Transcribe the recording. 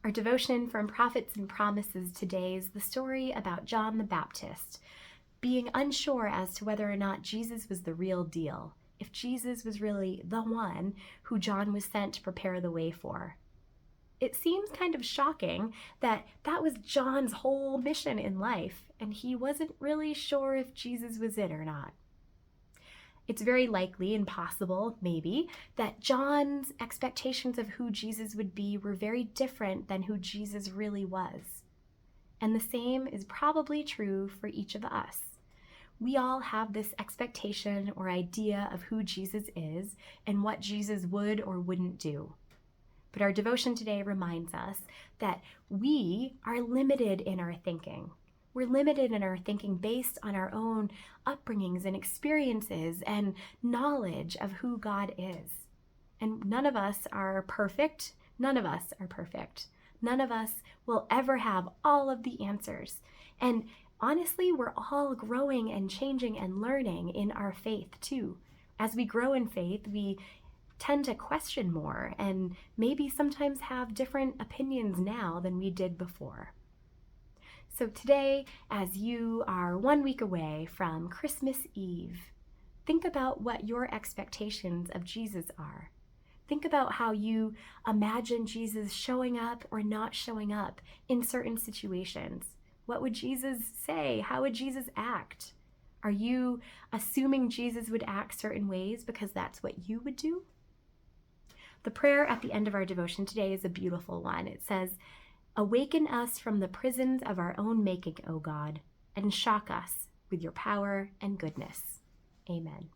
Our devotion from Prophets and Promises today is the story about John the Baptist being unsure as to whether or not Jesus was the real deal, if Jesus was really the one who John was sent to prepare the way for. It seems kind of shocking that that was John's whole mission in life, and he wasn't really sure if Jesus was it or not. It's very likely and possible, maybe, that John's expectations of who Jesus would be were very different than who Jesus really was. And the same is probably true for each of us. We all have this expectation or idea of who Jesus is and what Jesus would or wouldn't do. But our devotion today reminds us that we are limited in our thinking. We're limited in our thinking based on our own upbringings and experiences and knowledge of who God is. And none of us are perfect. None of us are perfect. None of us will ever have all of the answers. And honestly, we're all growing and changing and learning in our faith too. As we grow in faith, we tend to question more and maybe sometimes have different opinions now than we did before. So today, as you are 1 week away from Christmas Eve, think about what your expectations of Jesus are. Think about how you imagine Jesus showing up or not showing up in certain situations. What would Jesus say? How would Jesus act? Are you assuming Jesus would act certain ways because that's what you would do? The prayer at the end of our devotion today is a beautiful one. It says, "Awaken us from the prisons of our own making, O God, and shock us with your power and goodness." Amen.